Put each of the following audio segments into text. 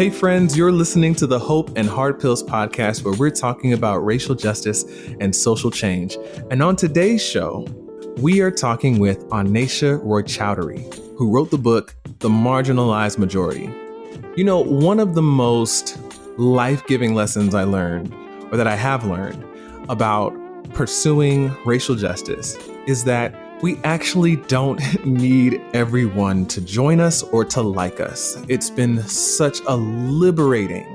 Hey friends, you're listening to the Hope and Hard Pills podcast, where we're talking about racial justice and social change. And on today's show, we are talking with Onnesha Roychoudhuri, who wrote the book, The Marginalized Majority. You know, one of the most life-giving lessons I learned, or that I have learned, about pursuing racial justice is that we actually don't need everyone to join us or to like us. It's been such a liberating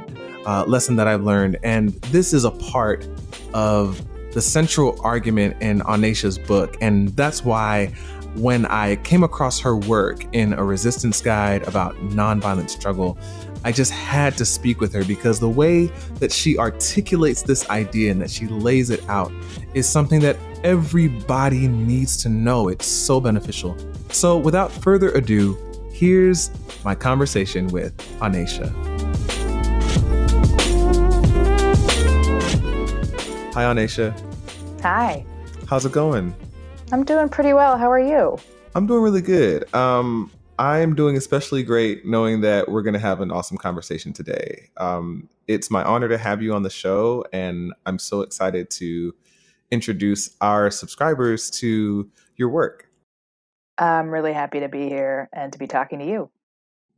lesson that I've learned. And this is a part of the central argument in Onnesha's book. And that's why when I came across her work in A Resistance Guide about nonviolent struggle, I just had to speak with her because the way that she articulates this idea and that she lays it out is something that everybody needs to know. It's so beneficial. So without further ado, here's my conversation with Onnesha. Hi, Onnesha. Hi. How's it going? I'm doing pretty well. How are you? I'm doing really good. I'm doing especially great knowing that we're going to have an awesome conversation today. It's my honor to have you on the show, and I'm so excited to introduce our subscribers to your work. I'm really happy to be here and to be talking to you.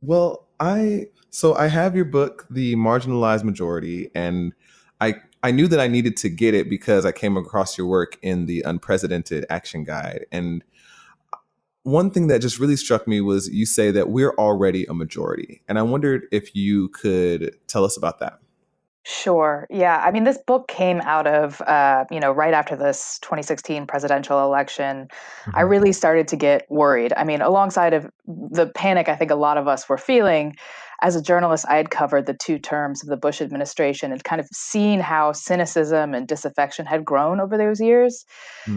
Well, I have your book, The Marginalized Majority, and I knew that I needed to get it because I came across your work in the Unprecedented Action Guide. And one thing that just really struck me was you say that we're already a majority. And I wondered if you could tell us about that. Sure. Yeah. I mean, this book came out of, right after this 2016 presidential election. I really started to get worried. I mean, alongside of the panic I think a lot of us were feeling, as a journalist, I had covered the 2 terms of the Bush administration and kind of seen how cynicism and disaffection had grown over those years.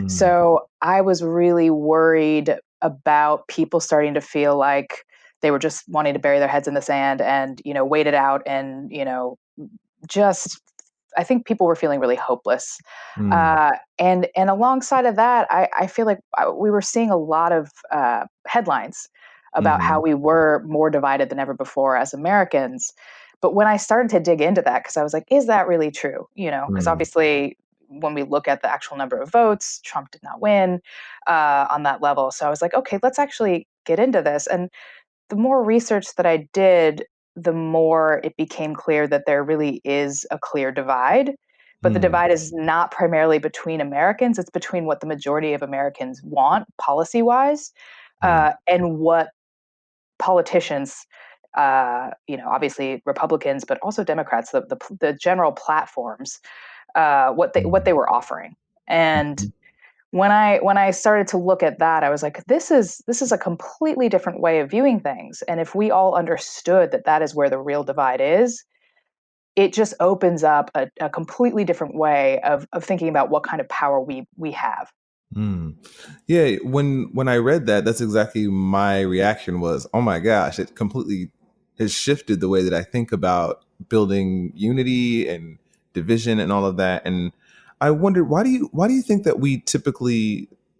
So I was really worried about people starting to feel like they were just wanting to bury their heads in the sand and, wait it out and, just I think people were feeling really hopeless. And alongside of that, I feel like we were seeing a lot of headlines about how we were more divided than ever before as Americans. But when I started to dig into that, because I was like, is that really true? Because obviously when we look at the actual number of votes, Trump did not win on that level. So I was like, okay, let's actually get into this. And the more research that I did, the more it became clear that there really is a clear divide. But the divide is not primarily between Americans. It's between what the majority of Americans want policy-wise and what politicians, obviously Republicans, but also Democrats, the general platforms, what they were offering. And when I started to look at that, I was like, this is a completely different way of viewing things. And if we all understood that that is where the real divide is, it just opens up a completely different way of thinking about what kind of power we have. Yeah, when I read that, that's exactly my reaction was, oh my gosh, it completely has shifted the way that I think about building unity and division and all of that. And I wondered, why do you think that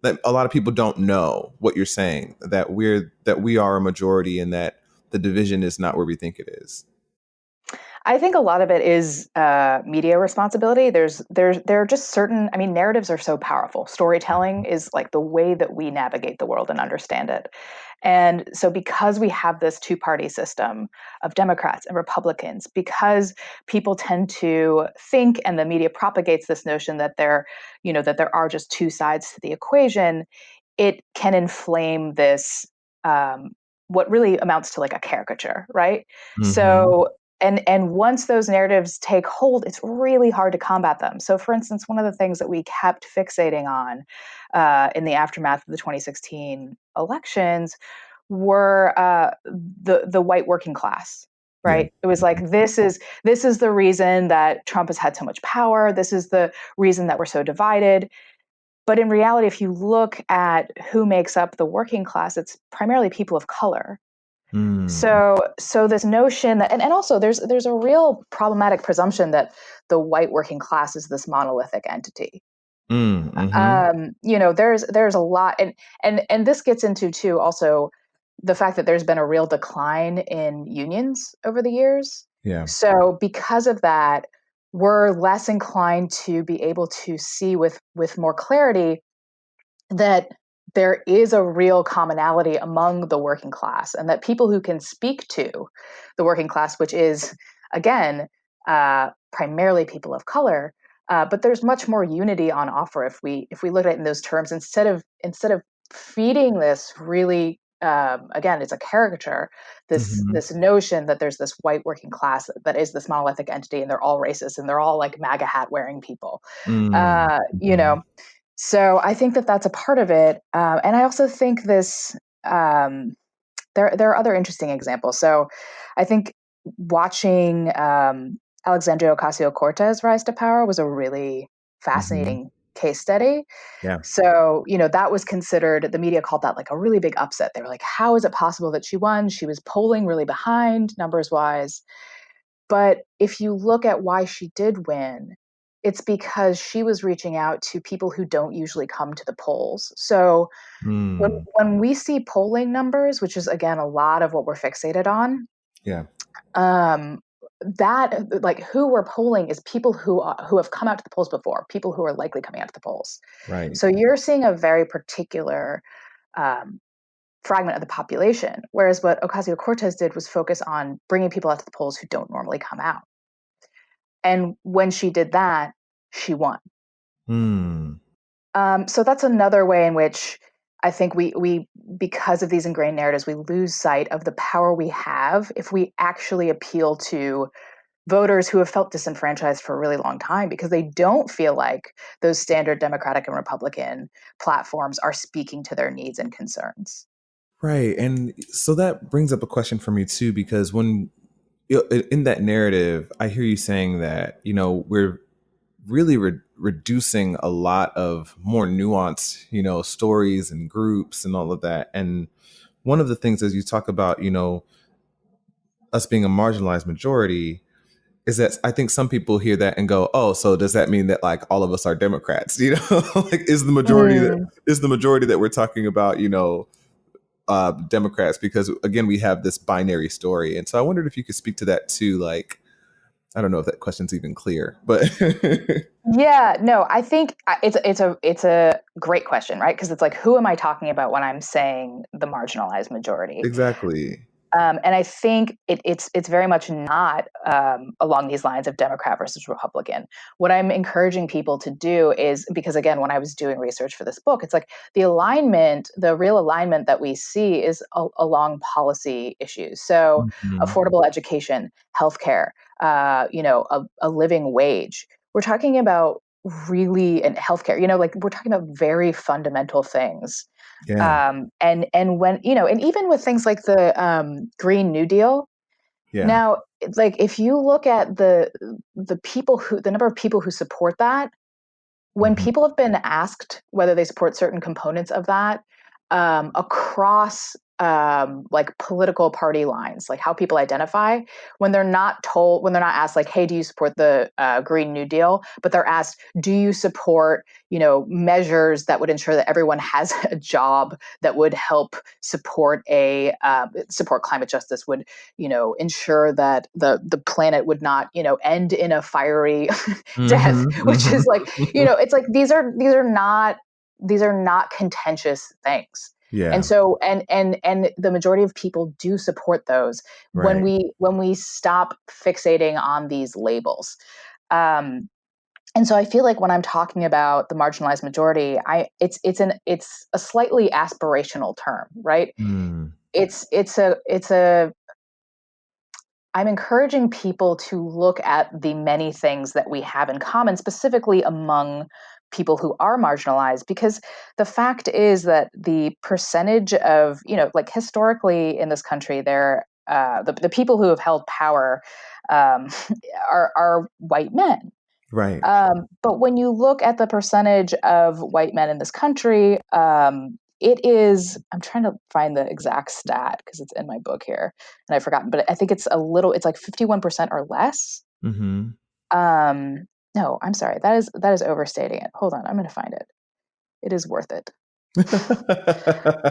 that a lot of people don't know what you're saying, that we are a majority and that the division is not where we think it is? I think a lot of it is media responsibility. There are just certain, I mean, narratives are so powerful. Storytelling is like the way that we navigate the world and understand it. And so because we have this 2-party system of Democrats and Republicans, because people tend to think, and the media propagates this notion that there are just 2 sides to the equation, it can inflame this, what really amounts to like a caricature, right? So and once those narratives take hold, it's really hard to combat them. So, for instance, one of the things that we kept fixating on in the aftermath of the 2016 elections were the white working class. Right. It was like, this is the reason that Trump has had so much power. This is the reason that we're so divided. But in reality, if you look at who makes up the working class, it's primarily people of color. So this notion that, and also there's a real problematic presumption that the white working class is this monolithic entity. There's a lot, and this gets into too also the fact that there's been a real decline in unions over the years. Yeah. So because of that, we're less inclined to be able to see with more clarity that there is a real commonality among the working class, and that people who can speak to the working class, which is, again, primarily people of color, but there's much more unity on offer if we look at it in those terms, instead of feeding this really, again, it's a caricature, Mm-hmm. this notion that there's this white working class that is this monolithic entity, and they're all racist, and they're all like MAGA hat wearing people. You Mm-hmm. know, so I think that that's a part of it, and I also think this. There are other interesting examples. So, I think watching Alexandria Ocasio-Cortez rise to power was a really Mm-hmm. fascinating case study. Yeah. So, that was considered, the media called that like a really big upset. They were like, how is it possible that she won? She was polling really behind numbers wise. But if you look at why she did win, it's because she was reaching out to people who don't usually come to the polls. So Mm. when we see polling numbers, which is again a lot of what we're fixated on, Yeah. um, that, like, who we're polling is people who have come out to the polls before, people who are likely coming out to the polls. Right. So you're seeing a very particular um, fragment of the population. Whereas what Ocasio Cortez did was focus on bringing people out to the polls who don't normally come out. And when she did that, she won. Mm. So that's another way in which I think we because of these ingrained narratives, we lose sight of the power we have if we actually appeal to voters who have felt disenfranchised for a really long time because they don't feel like those standard Democratic and Republican platforms are speaking to their needs and concerns. Right. And so that brings up a question for me too, because when in that narrative, I hear you saying that, we're really reducing a lot of more nuanced, stories and groups and all of that. And one of the things as you talk about, us being a marginalized majority is that I think some people hear that and go, oh, so does that mean that like all of us are Democrats? Like Mm. is the majority that we're talking about, Democrats? Because again, we have this binary story. And so I wondered if you could speak to that too. Like, I don't know if that question's even clear, but Yeah, no, I think it's a great question, right? Because it's like, who am I talking about when I'm saying the marginalized majority? exactly. And I think it's very much not along these lines of Democrat versus Republican. What I'm encouraging people to do is, because again, when I was doing research for this book, it's like the real alignment that we see is along policy issues. So Mhm. affordable education, healthcare, a living wage. We're talking about really, and healthcare, like we're talking about very fundamental things. Yeah. And when, and even with things like the Green New Deal, Yeah. now, like, if you look at the number of people who support that, when Mhm. people have been asked whether they support certain components of that, across like political party lines, like how people identify, when they're not asked like, hey, do you support the Green New Deal, but they're asked, do you support measures that would ensure that everyone has a job, that would help support support climate justice, would ensure that the planet would not end in a fiery death, Mhm. which Mhm. is like, it's like these are not contentious things. And Yeah. so and the majority of people do support those when Right. we stop fixating on these labels. Um, and so I feel like when I'm talking about the marginalized majority, it's a slightly aspirational term, right? Mm. It's a I'm encouraging people to look at the many things that we have in common, specifically among people who are marginalized, because the fact is that the percentage of, like historically in this country, the people who have held power um, are white men. Right. But when you look at the percentage of white men in this country, it is, I'm trying to find the exact stat because it's in my book here and I've forgotten, but I think it's like 51% or less. Mhm. Um, no, I'm sorry. That is overstating it. Hold on. I'm going to find it. It is worth it.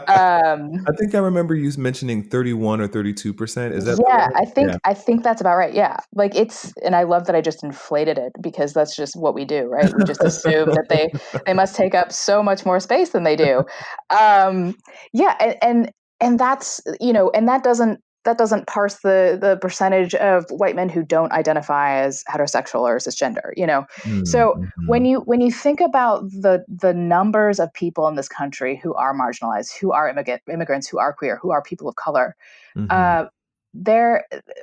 I think I remember you mentioning 31 or 32%. Is that Yeah, right? Yeah. I think that's about right. Yeah. Like and I love that I just inflated it because that's just what we do, right? We just assume that they must take up so much more space than they do. Yeah, and that's, and that doesn't parse the percentage of white men who don't identify as heterosexual or cisgender. So Mm-hmm. when you think about the numbers of people in this country who are marginalized, who are immigrants, who are queer, who are people of color, Mm-hmm. uh,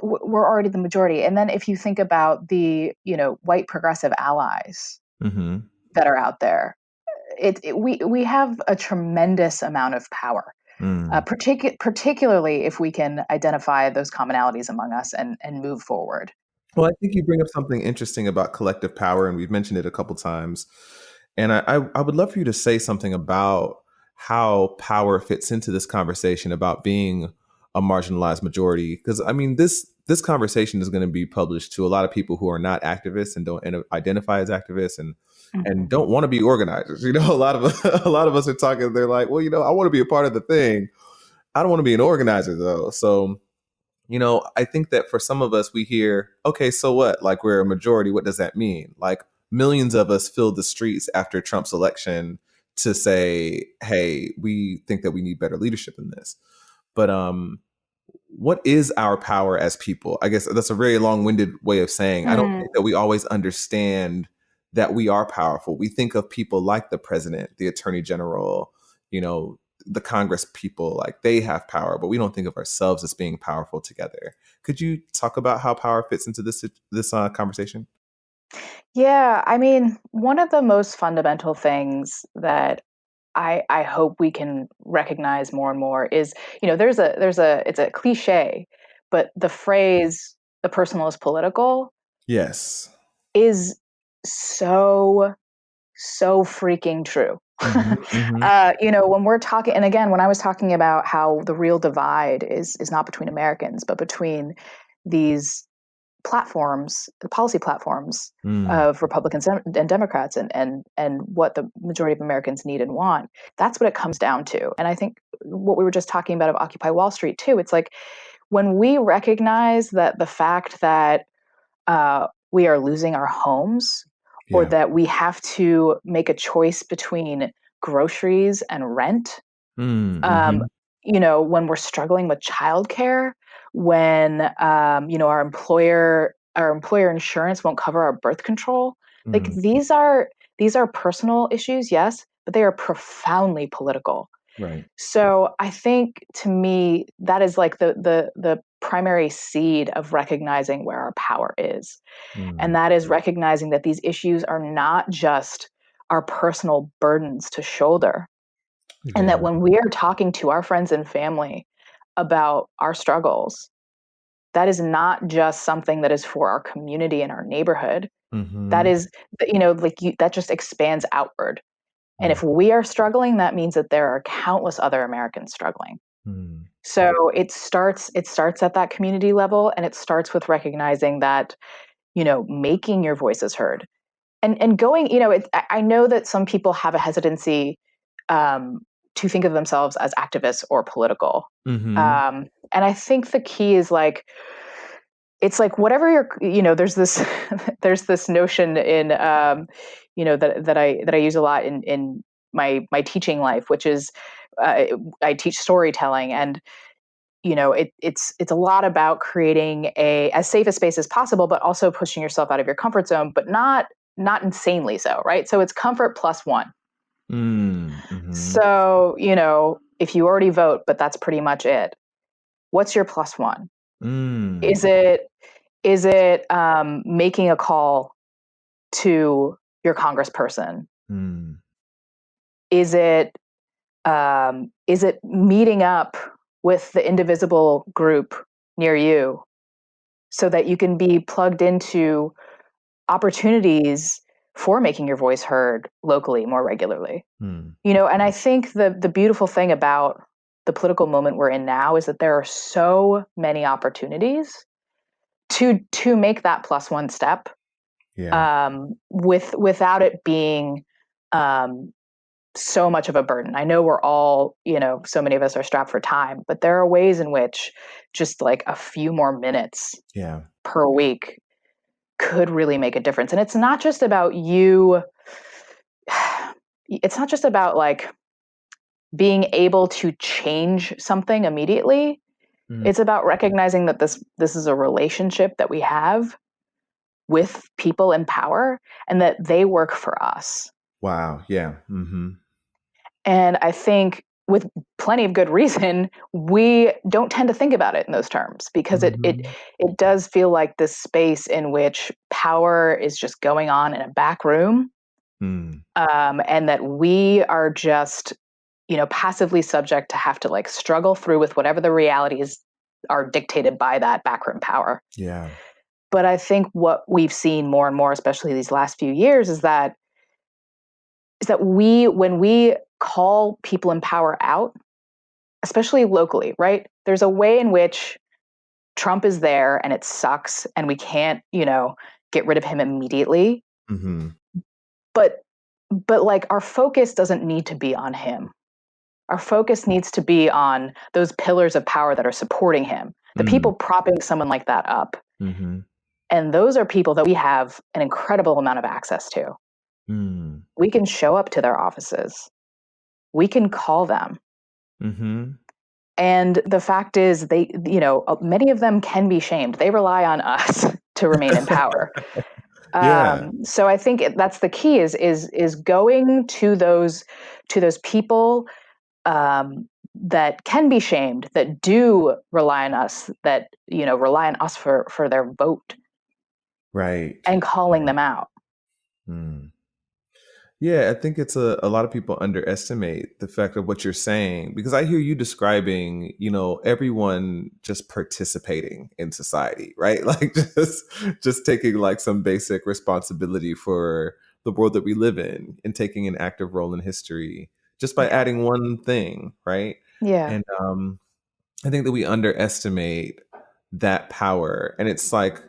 we're already the majority. And then if you think about the white progressive allies Mm-hmm. that are out there, we have a tremendous amount of power, Mm. particularly if we can identify those commonalities among us and move forward. Well, I think you bring up something interesting about collective power, and we've mentioned it a couple times. And I would love for you to say something about how power fits into this conversation about being a marginalized majority. Because I mean, this conversation is going to be published to a lot of people who are not activists and don't identify as activists and Mhm. don't want to be organizers. A lot of a lot of us are talking. They're like, well, I want to be a part of the thing. I don't want to be an organizer though. So I think that for some of us, we hear, okay, so what? Like, we're a majority. What does that mean? Like, millions of us filled the streets after Trump's election to say, hey, we think that we need better leadership in this. But what is our power as people? I guess that's a very long-winded way of saying I don't think that we always understand that we are powerful. We think of people like the president, the attorney general, the Congress people, like they have power, but we don't think of ourselves as being powerful together. Could you talk about how power fits into this conversation? Yeah, I mean, one of the most fundamental things that I hope we can recognize more and more is, it's a cliche, but the phrase "the personal is political" Yes. is so so freaking true. Hmm. Hmm. When we're talking, and again, when I was talking about how the real divide is not between Americans, but between these platforms, the policy platforms Mm. of Republicans and Democrats, and what the majority of Americans need and want. That's what it comes down to. And I think what we were just talking about of Occupy Wall Street too. It's like when we recognize that the fact that we are losing our homes, or Yeah. that we have to make a choice between groceries and rent, um, Mm-hmm. when we're struggling with childcare, when our employer insurance won't cover our birth control. Like Mm. these are personal issues, yes, but they are profoundly political. Right. So I think, to me, that is like the primary seed of recognizing where our power is. Mm. And that is recognizing that these issues are not just our personal burdens to shoulder, and that Yeah. when we are talking to our friends and family about our struggles, that is not just something that is for our community and our neighborhood. That Mm-hmm. is, that just expands outward. And Yeah. if we are struggling, that means that there are countless other Americans struggling. Mm. So it starts at that community level, and it starts with recognizing that, making your voices heard, and going, I know that some people have a hesitancy, um, to think of themselves as activists or political. Mm-hmm. And I think the key is like, it's like whatever there's this there's this notion in, that I use a lot in my teaching life, which is, I teach storytelling, and it's a lot about creating a as safe a space as possible, but also pushing yourself out of your comfort zone, but not insanely so, right? So it's comfort plus one. Mm-hmm. So, if you already vote, but that's pretty much it, what's your plus one? Mm. Is it making a call to your congressperson? Mm. Is it meeting up with the indivisible group near you so that you can be plugged into opportunities for making your voice heard locally more regularly? Mm. And I think the beautiful thing about the political moment we're in now is that there are so many opportunities to make that plus one step, Yeah. without it being, um, so much of a burden. I know we're all, so many of us are strapped for time, but there are ways in which just like a few more minutes per week could really make a difference. And it's not just about you. It's not just about like being able to change something immediately. It's about recognizing that this is a relationship that we have with people in power and that they work for us. Wow. Yeah. Mm-hmm. And I think with plenty of good reason, we don't tend to think about it in those terms because it does feel like this space in which power is just going on in a back room, and that we are just, passively subject to have to like struggle through with whatever the realities are dictated by that backroom power. Yeah. But I think what we've seen more and more, especially these last few years, is that when we call people in power out, especially locally, right? There's a way in which Trump is there and it sucks and we can't, get rid of him immediately. Mm-hmm. But like our focus doesn't need to be on him. Our focus needs to be on those pillars of power that are supporting him, the people propping someone like that up. Mm-hmm. And those are people that we have an incredible amount of access to. We can show up to their offices. We can call them. Mm-hmm. And the fact is many of them can be shamed. They rely on us to remain in power. So I think that's the key is going to those people that can be shamed, that do rely on us, that rely on us for their vote, right, and calling them out. Yeah, I think it's a lot of people underestimate the fact of what you're saying, because I hear you describing, everyone just participating in society, right? Like just taking like some basic responsibility for the world that we live in and taking an active role in history just by adding one thing, right? Yeah. And I think that we underestimate that power, and it's like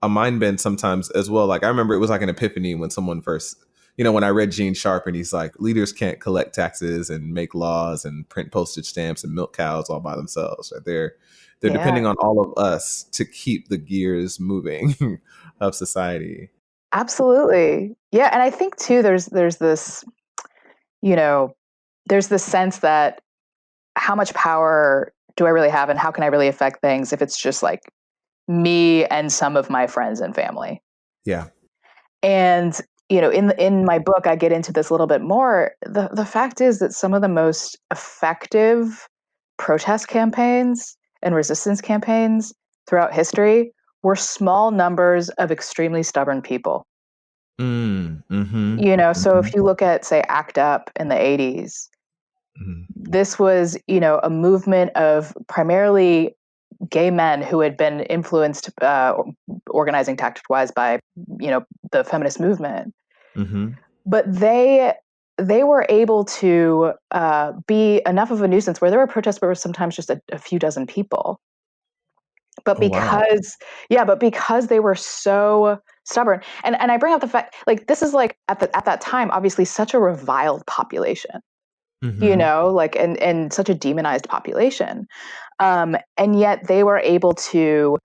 a mind bend sometimes as well. Like I remember it was like an epiphany when someone first, when I read Gene Sharp and he's like, leaders can't collect taxes and make laws and print postage stamps and milk cows all by themselves. Right? They're depending on all of us to keep the gears moving of society. Absolutely. Yeah. And I think too, there's this, there's this sense that how much power do I really have and how can I really affect things if it's just like me and some of my friends and family? Yeah. And in my book, I get into this a little bit more. The fact is that some of the most effective protest campaigns and resistance campaigns throughout history were small numbers of extremely stubborn people. So if you look at, say, ACT UP in the 80s, this was, a movement of primarily gay men who had been influenced organizing tactic-wise by, the feminist movement. But they were able to be enough of a nuisance where there were protests where there were sometimes just a few dozen people. But because they were so stubborn, and I bring up the fact, like, this is like at that time, obviously such a reviled population, like, and such a demonized population. And yet they were able to,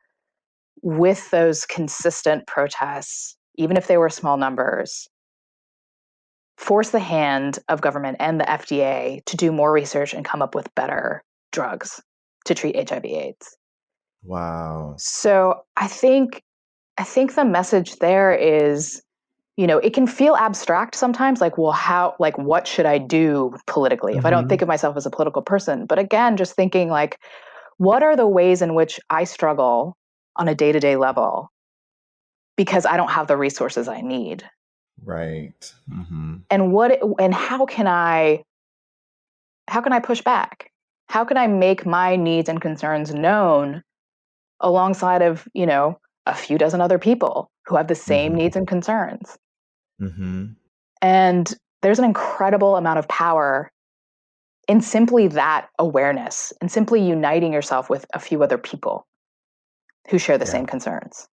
with those consistent protests, even if they were small numbers, force the hand of government and the FDA to do more research and come up with better drugs to treat HIV/AIDS. Wow. So I think the message there is, it can feel abstract sometimes, like, well, what should I do politically if I don't think of myself as a political person? But again, just thinking like, what are the ways in which I struggle on a day-to-day level because I don't have the resources I need? Right. And how can I push back? How can I make my needs and concerns known alongside of, a few dozen other people who have the same needs and concerns? And there's an incredible amount of power in simply that awareness and simply uniting yourself with a few other people who share the same concerns.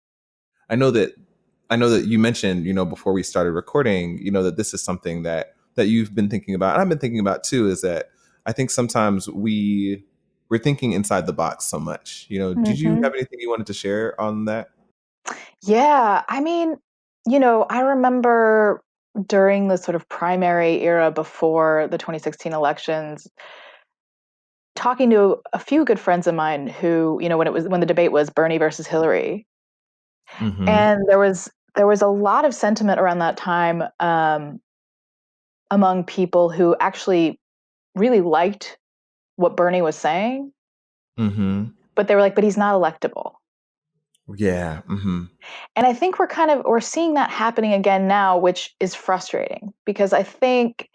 I know that you mentioned, before we started recording, that this is something that that you've been thinking about, and I've been thinking about too, is that I think sometimes we're thinking inside the box so much. Did you have anything you wanted to share on that? Yeah, I mean, I remember during the sort of primary era before the 2016 elections, talking to a few good friends of mine who, when the debate was Bernie versus Hillary, Mm-hmm. and there was a lot of sentiment around that time among people who actually really liked what Bernie was saying, Mm-hmm. but they were like, but he's not electable. Yeah. Mm-hmm. And I think we're seeing that happening again now, which is frustrating because I think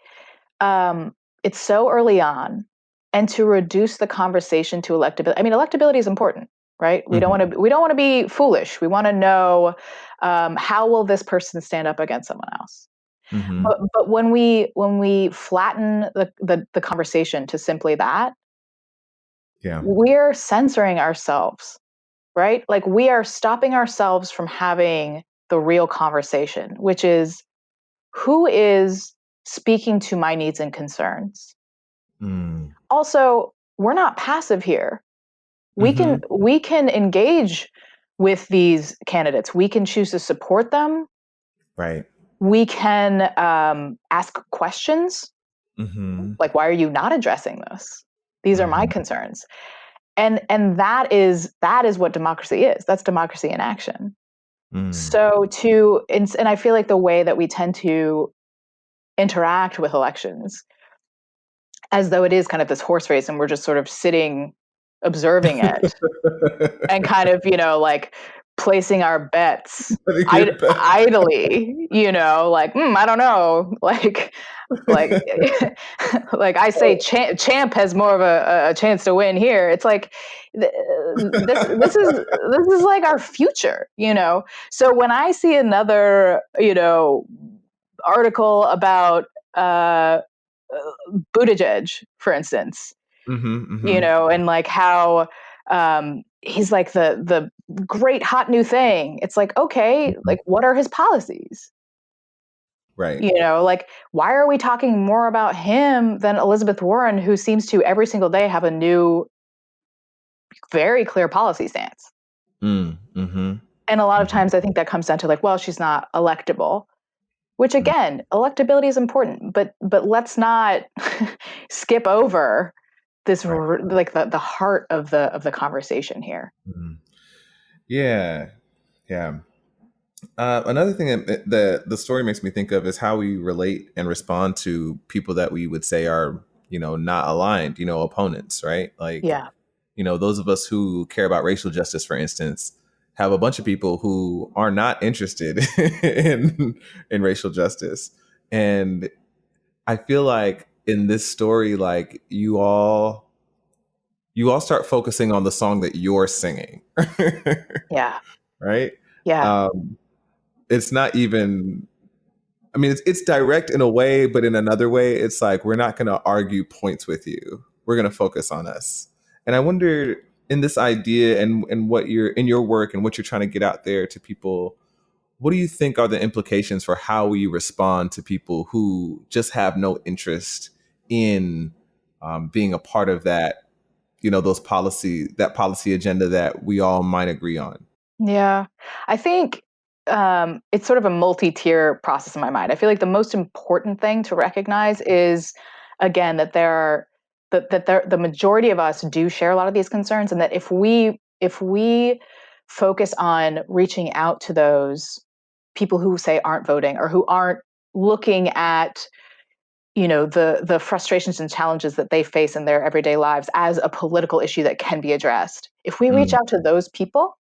it's so early on, and to reduce the conversation to electability. I mean, electability is important, right? We don't Mm-hmm. want to. We don't want to be foolish. We want to know how will this person stand up against someone else. Mm-hmm. But when we flatten the conversation to simply that, Yeah. we're censoring ourselves, right? Like we are stopping ourselves from having the real conversation, which is who is speaking to my needs and concerns. Mm. Also, we're not passive here. We can Mm-hmm. we can engage with these candidates. We can choose to support them. Right. We can ask questions Mm-hmm. like, "Why are you not addressing this? These are my Mm-hmm. concerns." And that is what democracy is. That's democracy in action. Mm. So and I feel like the way that we tend to interact with elections as though it is kind of this horse race and we're just sort of sitting observing it and kind of, like placing our bets I think you're back. idly, like, I don't know, like, like I say, champ has more of a chance to win here. It's like this is like our future, So when I see another, article about Buttigieg, for instance, Mm-hmm. Mm-hmm. and like how he's like the great hot new thing. It's like, okay, Mm-hmm. like what are his policies? Right. Like why are we talking more about him than Elizabeth Warren, who seems to every single day have a new, very clear policy stance? Mm-hmm. And a lot of Mm-hmm. times I think that comes down to like, well, she's not electable, which Mm-hmm. again, electability is important, but let's not skip over this Right. like the heart of the conversation here. Mm-hmm. Yeah. Yeah. Another thing that the story makes me think of is how we relate and respond to people that we would say are, not aligned, opponents, right? Like, Yeah. those of us who care about racial justice, for instance, have a bunch of people who are not interested in racial justice. And I feel like in this story, like you all start focusing on the song that you're singing. Yeah. Right? Yeah. Um, it's not even, I mean, it's direct in a way, but in another way, it's like, we're not going to argue points with you. We're going to focus on us. And I wonder, in this idea and what you're in your work and what you're trying to get out there to people, what do you think are the implications for how we respond to people who just have no interest in being a part of that, that policy agenda that we all might agree on? Yeah. I think it's sort of a multi-tier process in my mind. I feel like the most important thing to recognize is, again, that the majority of us do share a lot of these concerns, and that if we focus on reaching out to those people who say aren't voting or who aren't looking at the frustrations and challenges that they face in their everyday lives as a political issue that can be addressed, if we reach Mm, out to those people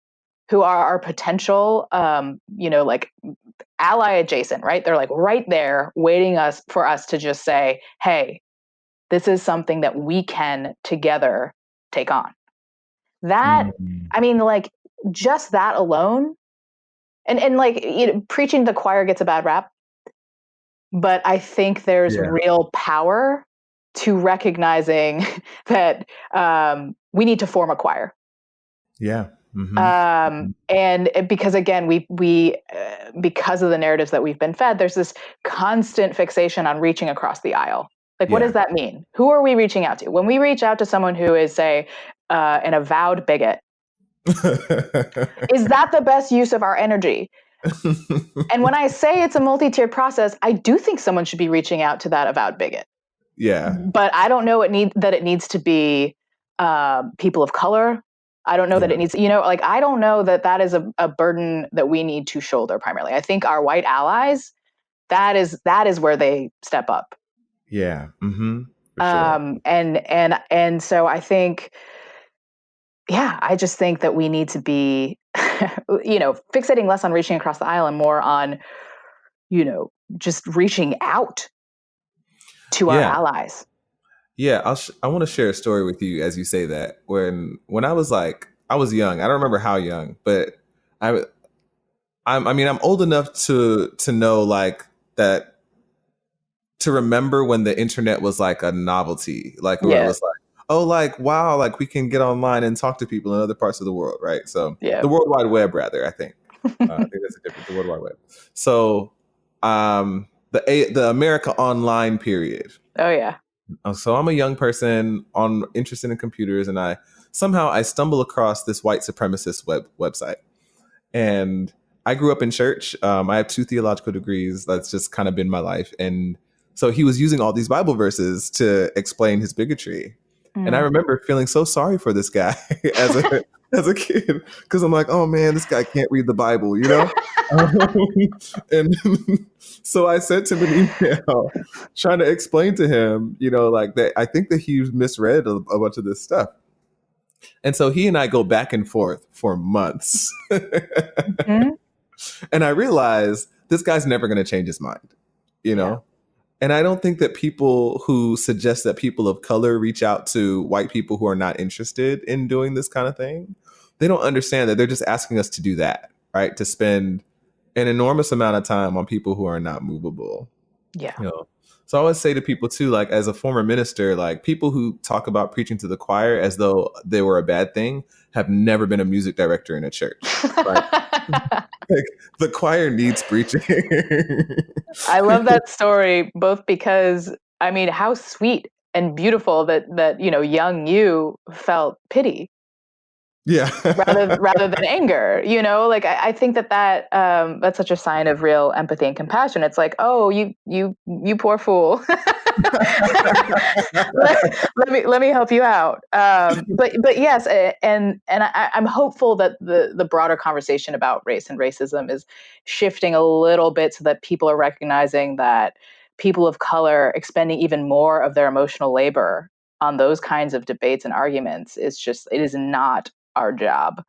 who are our potential, like ally adjacent, right? They're like right there waiting for us to just say, hey, this is something that we can together take on. That, mm, I mean, like just that alone, and like preaching to the choir gets a bad rap, but I think there's yeah, real power to recognizing that we need to form a choir. yeah, And because again, we because of the narratives that we've been fed, there's this constant fixation on reaching across the aisle. Like, what does that mean? Who are we reaching out to? When we reach out to someone who is, say, an avowed bigot, is that the best use of our energy? And when I say it's a multi-tiered process, I do think someone should be reaching out to that avowed bigot. Yeah. But I don't know it needs to be people of color. I don't know that it needs, like, I don't know that is a burden that we need to shoulder primarily. I think our white allies, that is where they step up. Yeah. Mm-hmm. For sure. And so I think, I just think that we need to be, fixating less on reaching across the aisle and more on, just reaching out to our allies. Yeah, I want to share a story with you as you say that. When I was young. I don't remember how young, but I'm old enough to know like that, to remember when the internet was like a novelty, like where it was like, oh, like, wow, like we can get online and talk to people in other parts of the world, right? So the World Wide Web, rather, I think. I think that's a different, the World Wide Web. So the America Online period. Oh yeah. So I'm a young person interested in computers, and I stumble across this white supremacist website. And I grew up in church. I have 2 theological degrees. That's just kind of been my life. And so he was using all these Bible verses to explain his bigotry. And I remember feeling so sorry for this guy as a kid, because I'm like, oh man, this guy can't read the Bible, and so I sent him an email trying to explain to him, like that I think that he misread a bunch of this stuff. And so he and I go back and forth for months. And I realized this guy's never going to change his mind, And I don't think that people who suggest that people of color reach out to white people who are not interested in doing this kind of thing, they don't understand that they're just asking us to do that, right? To spend an enormous amount of time on people who are not movable. Yeah. So I always say to people too, like as a former minister, like people who talk about preaching to the choir as though they were a bad thing have never been a music director in a church. Like the choir needs preaching. I love that story, both because, how sweet and beautiful that young you felt pity. Yeah. rather than anger, like I think that that's such a sign of real empathy and compassion. It's like, oh, you poor fool. let me help you out. But yes, and I'm hopeful that the broader conversation about race and racism is shifting a little bit so that people are recognizing that people of color expending even more of their emotional labor on those kinds of debates and arguments it is not our job.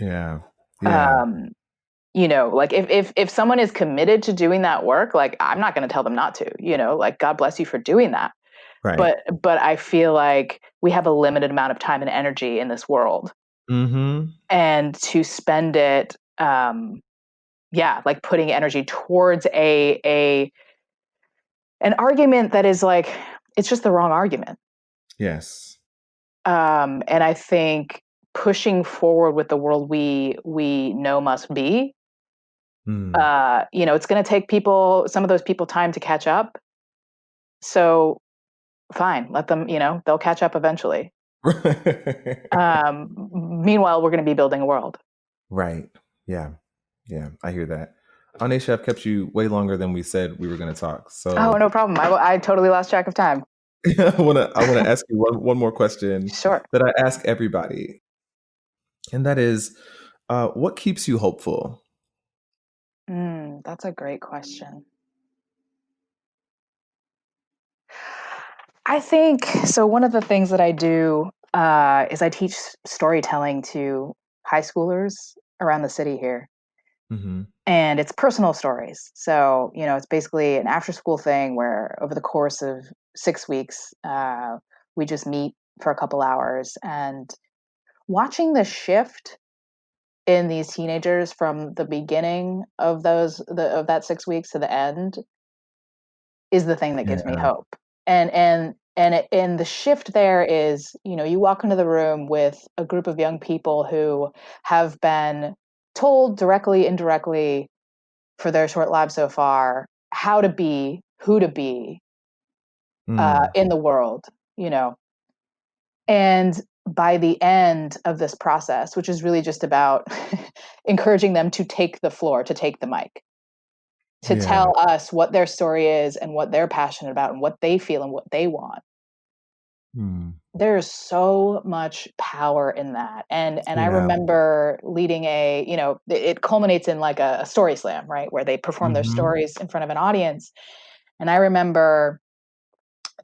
Yeah. Like if someone is committed to doing that work, like I'm not going to tell them not to, like God bless you for doing that. Right. But I feel like we have a limited amount of time and energy in this world. And to spend it, like putting energy towards an argument that is like, it's just the wrong argument. Yes. And I think pushing forward with the world we know must be, it's going to take some of those people time to catch up. So fine, let them, they'll catch up eventually. Meanwhile, we're going to be building a world. Right. Yeah. Yeah. I hear that. Onnesha, I've kept you way longer than we said we were going to talk. So. Oh, no problem. I totally lost track of time. I want to ask you one more question. Sure. That I ask everybody. And that is, what keeps you hopeful? That's a great question. I think, so one of the things that I do is I teach storytelling to high schoolers around the city here. And it's personal stories. So, it's basically an after school thing where over the course of 6 weeks, we just meet for a couple hours, and watching the shift in these teenagers from the beginning of that 6 weeks to the end is the thing that gives me hope. And And the shift there is, you walk into the room with a group of young people who have been told directly, indirectly, for their short lives so far, how to be, who to be in the world, And by the end of this process, which is really just about encouraging them to take the floor, to take the mic, to tell us what their story is and what they're passionate about and what they feel and what they want. There's so much power in that. And I remember leading it culminates in like a story slam, right? Where they perform their stories in front of an audience. And I remember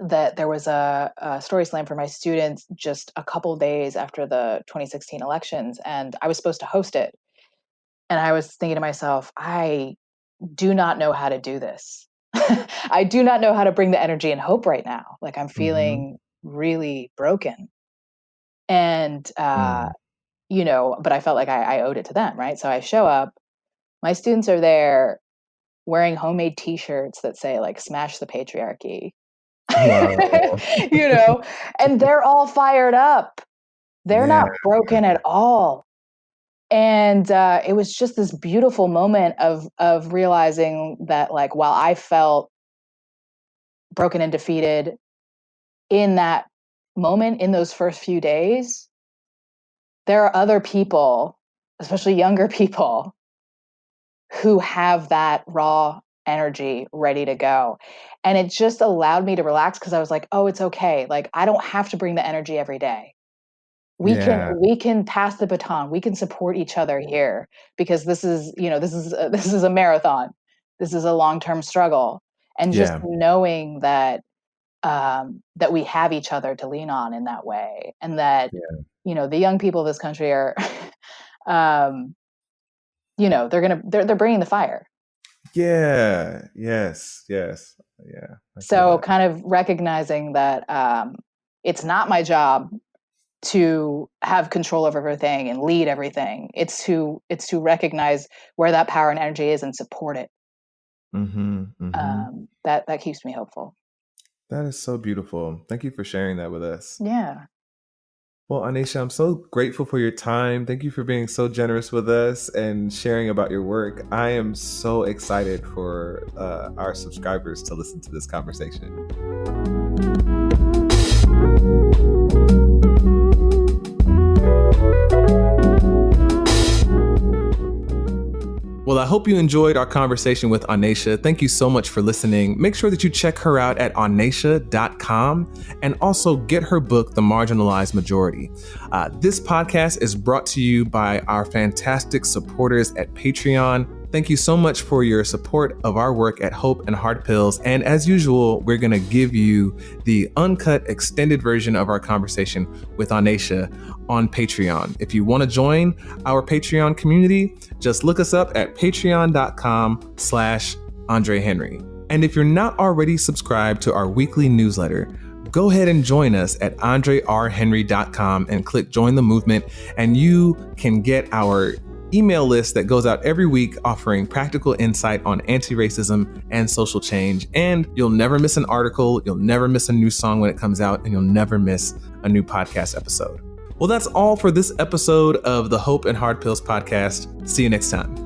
that there was a story slam for my students just a couple days after the 2016 elections, and I was supposed to host it. And I was thinking to myself, I do not know how to do this. I do not know how to bring the energy and hope right now. Like, I'm feeling really broken. And, but I felt like I owed it to them, right? So I show up, my students are there wearing homemade t-shirts that say like, smash the patriarchy. Wow. And they're all fired up. They're not broken at all. And it was just this beautiful moment of realizing that, like, while I felt broken and defeated in that moment, in those first few days, there are other people, especially younger people, who have that raw energy ready to go. And it just allowed me to relax, because I was like, oh, it's okay. Like, I don't have to bring the energy every day. We can pass the baton. We can support each other here, because this is a marathon. This is a long-term struggle. And just knowing that that we have each other to lean on in that way, and that the young people of this country are they're bringing the fire. So kind of recognizing that it's not my job to have control over everything and lead everything. It's to recognize where that power and energy is and support it. That keeps me hopeful. That is so beautiful. Thank you for sharing that with us. Yeah. Well, Onnesha, I'm so grateful for your time. Thank you for being so generous with us and sharing about your work. I am so excited for our subscribers to listen to this conversation. Well, I hope you enjoyed our conversation with Onnesha. Thank you so much for listening. Make sure that you check her out at Onnesha.com and also get her book, The Marginalized Majority. This podcast is brought to you by our fantastic supporters at Patreon. Thank you so much for your support of our work at Hope and Hard Pills. And as usual, we're going to give you the uncut extended version of our conversation with Onnesha on Patreon. If you want to join our Patreon community, just look us up at patreon.com/AndreHenry. And if you're not already subscribed to our weekly newsletter, go ahead and join us at AndreHenry.com and click join the movement, and you can get our email list that goes out every week offering practical insight on anti-racism and social change. And you'll never miss an article, you'll never miss a new song when it comes out, and you'll never miss a new podcast episode. Well, that's all for this episode of the Hope and Hard Pills podcast. See you next time.